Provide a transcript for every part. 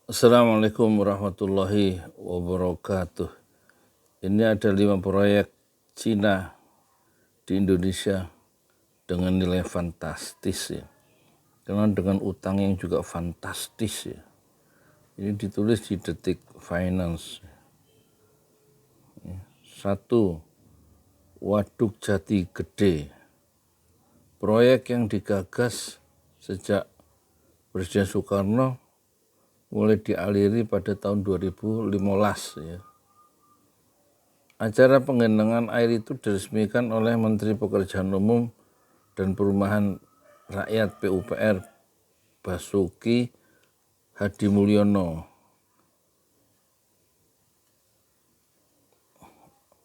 Assalamualaikum warahmatullahi wabarakatuh. Ini ada 5 proyek Cina di Indonesia dengan nilai fantastis ya. Karena dengan utang yang juga fantastis ya. Ini ditulis di Detik Finance. 1. Waduk Jati Gede. Proyek yang digagas sejak Presiden Soekarno mulai dialiri pada tahun 2015 ya. Acara penggenangan air itu diresmikan oleh Menteri Pekerjaan Umum dan Perumahan Rakyat PUPR Basuki Hadimulyono.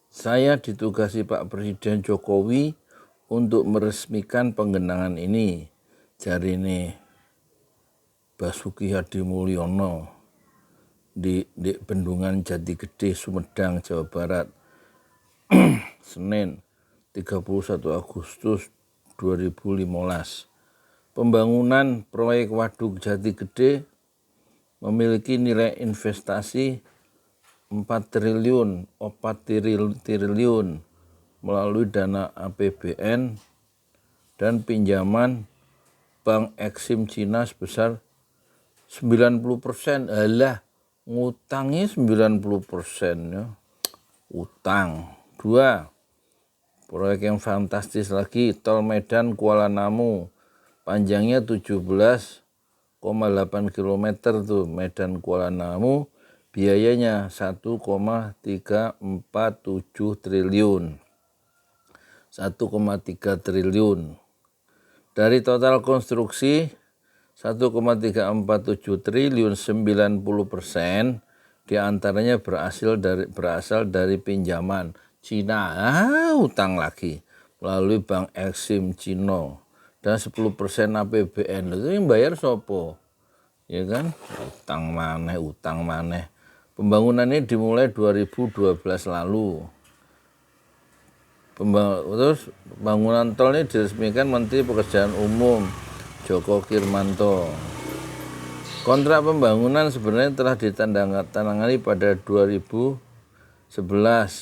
Saya ditugasi Pak Presiden Jokowi untuk meresmikan penggenangan ini, jarine Basuki Hadimulyono di Bendungan Jati Gede, Sumedang, Jawa Barat. Senin 31 Agustus 2015. Pembangunan proyek Waduk Jati Gede memiliki nilai investasi 4 triliun melalui dana APBN dan pinjaman Bank Exim Cina sebesar 90%. Alah, ngutangnya 90% ya. Utang. 2. Proyek yang fantastis lagi, Tol Medan Kuala Namu. Panjangnya 17,8 km tuh, Medan Kuala Namu. Biayanya 1,347 triliun. 1,3 triliun. Dari total konstruksi 1,347 triliun, 90% diantaranya berasal dari pinjaman Cina, utang lagi melalui Bank Exim Cina, dan 10% APBN. Itu yang bayar sopo, ya kan? Utang maneh. Pembangunan ini dimulai 2012 lalu. Terus pembangunan tol ini diresmikan Menteri Pekerjaan Umum Joko Kirmanto. Kontrak pembangunan sebenarnya telah ditandatangani pada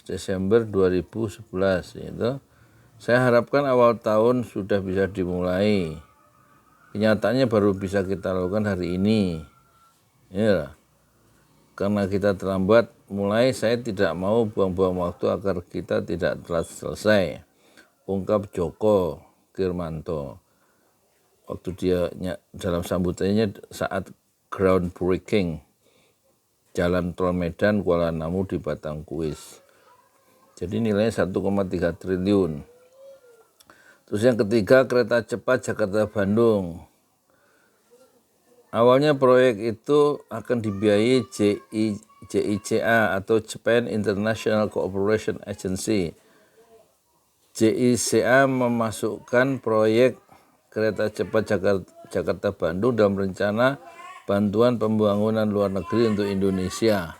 Desember 2011 itu. Saya harapkan awal tahun sudah bisa dimulai. Kenyataannya baru bisa kita lakukan hari ini. Ya. Karena kita terlambat mulai, saya tidak mau buang-buang waktu agar kita tidak telah selesai. Ungkap Joko Kirmanto waktu dia dalam sambutannya saat groundbreaking Jalan Tol Medan Kuala Namu di Batangkuis. Jadi nilainya 1,3 triliun. Terus yang ketiga, kereta cepat Jakarta-Bandung. Awalnya proyek itu akan dibiayai JICA atau Japan International Cooperation Agency. JICA memasukkan proyek kereta cepat Jakarta-Bandung dalam rencana bantuan pembangunan luar negeri untuk Indonesia.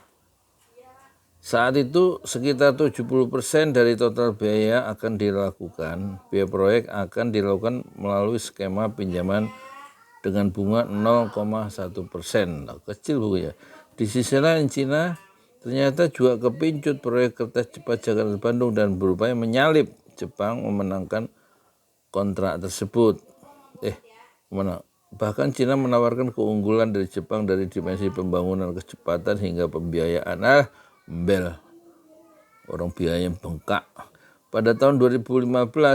Saat itu sekitar 70% dari total biaya akan dilakukan. Biaya proyek akan dilakukan melalui skema pinjaman dengan bunga 0,1%. Kecil bukunya. Di sisi lain, Cina ternyata juga kepincut proyek kereta cepat Jakarta-Bandung dan berupaya menyalip Jepang memenangkan kontrak tersebut. Bahkan Cina menawarkan keunggulan dari Jepang dari dimensi pembangunan, kecepatan hingga pembiayaan. Orang biayanya bengkak. Pada tahun 2015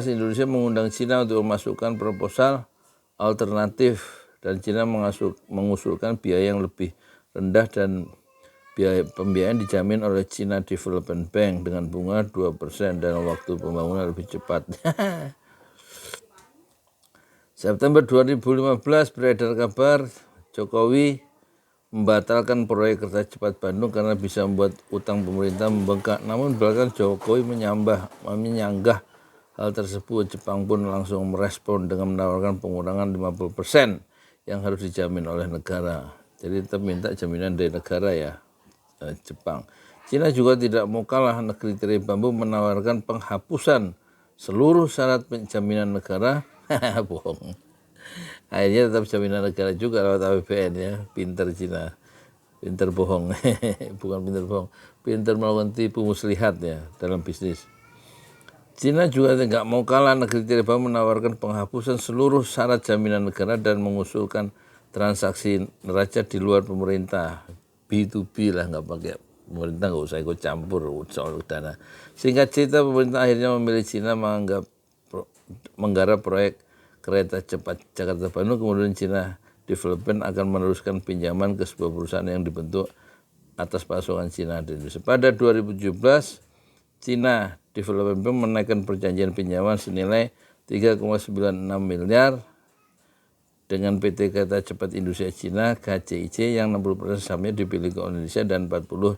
Indonesia mengundang Cina untuk memasukkan proposal alternatif dan Cina mengusulkan biaya yang lebih rendah dan biaya pembiayaan dijamin oleh China Development Bank dengan bunga 2% dan waktu pembangunan lebih cepat. September 2015 beredar kabar Jokowi membatalkan proyek kereta cepat Bandung karena bisa membuat utang pemerintah membengkak. Namun belakangan Jokowi menyanggah hal tersebut. Jepang pun langsung merespon dengan menawarkan pengurangan 50% yang harus dijamin oleh negara. Jadi tetap minta jaminan dari negara ya, Jepang. Cina juga tidak mau kalah. Negeri tirai bambu menawarkan penghapusan seluruh syarat jaminan negara. Bohong. Akhirnya tetap jaminan negara juga lewat APBN ya, pinter Cina. Pinter bohong. Bukan pinter bohong, pinter melakukan tipu muslihat ya dalam bisnis. Cina juga tidak mau kalah, negeri tiba menawarkan penghapusan seluruh syarat jaminan negara dan mengusulkan transaksi neraca di luar pemerintah, B2B lah, nggak pakai pemerintah, nggak usah ikut campur soal dana. Singkat cerita, pemerintah akhirnya memilih Cina menggarap proyek kereta cepat Jakarta-Bandung. Kemudian Cina Development akan meneruskan pinjaman ke sebuah perusahaan yang dibentuk atas pasokan Cina di Indonesia. Pada 2017, Cina Development Bank menaikkan perjanjian pinjaman senilai 3,96 miliar dengan PT Kereta Cepat Indonesia Cina KCIC yang 60% sahamnya dipilih ke Indonesia dan 40%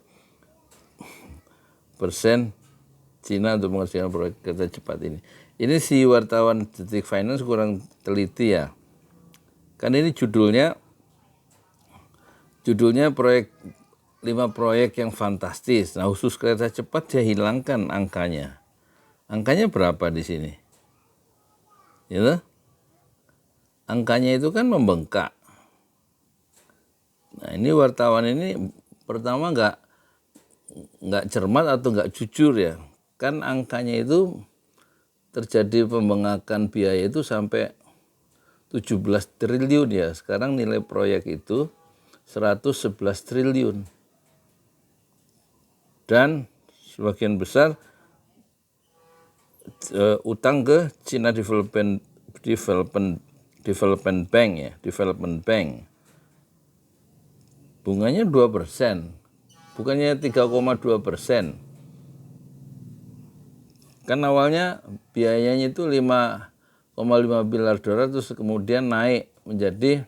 Cina untuk mengerjakan proyek kereta cepat ini. Ini si wartawan Detik Finance kurang teliti ya. Kan ini judulnya proyek 5 proyek yang fantastis. Nah, khusus kereta cepat dia hilangkan angkanya. Angkanya berapa di sini? Ya, angkanya itu kan membengkak. Nah, ini wartawan ini pertama nggak cermat atau nggak jujur ya. Kan angkanya itu terjadi pembengkakan biaya itu sampai 17 triliun ya. Sekarang nilai proyek itu 111 triliun. Dan sebagian besar utang ke China Development Bank ya, Development Bank. Bunganya 2%, bukannya 3,2%. Kan awalnya biayanya itu 5,5 miliar dolar, terus kemudian naik menjadi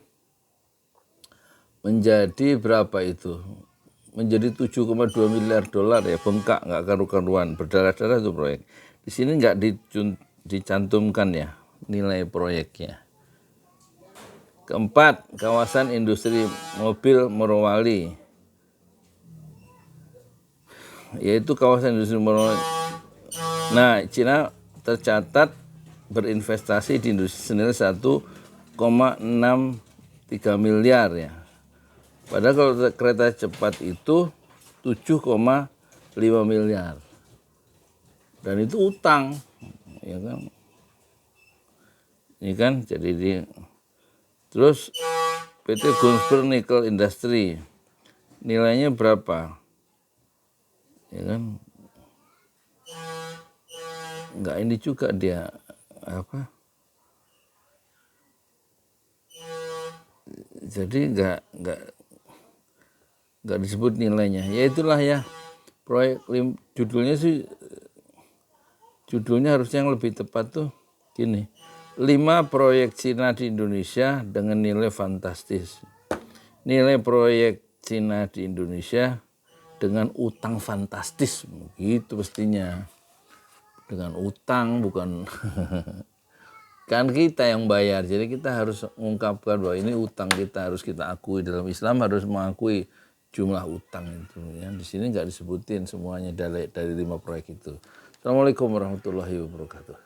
berapa itu? Menjadi 7,2 miliar dolar ya, bengkak, nggak karu-karuan, berdarah-darah itu proyek. Di sini nggak dicantumkan ya nilai proyeknya. Keempat, kawasan industri mobil Morowali, yaitu kawasan industri Morowali. Nah, Cina tercatat berinvestasi di industri senilai 1,63 miliar ya. Padahal kalau kereta cepat itu 7,5 miliar. Dan itu utang, ya kan? Ini kan jadi terus PT Gunsberg Nickel Industry nilainya berapa? Ya kan? Enggak, ini juga dia apa? Jadi enggak disebut nilainya. Ya itulah ya, proyek judulnya harusnya yang lebih tepat tuh gini, 5 proyek Cina di Indonesia dengan nilai fantastis. Nilai proyek Cina di Indonesia dengan utang fantastis, gitu mestinya. Dengan utang, bukan kan kita yang bayar, jadi kita harus mengungkapkan bahwa ini utang kita, harus kita akui. Dalam Islam harus mengakui jumlah utang itu ya. Di sini nggak disebutin semuanya dari 5 proyek itu. Assalamualaikum warahmatullahi wabarakatuh.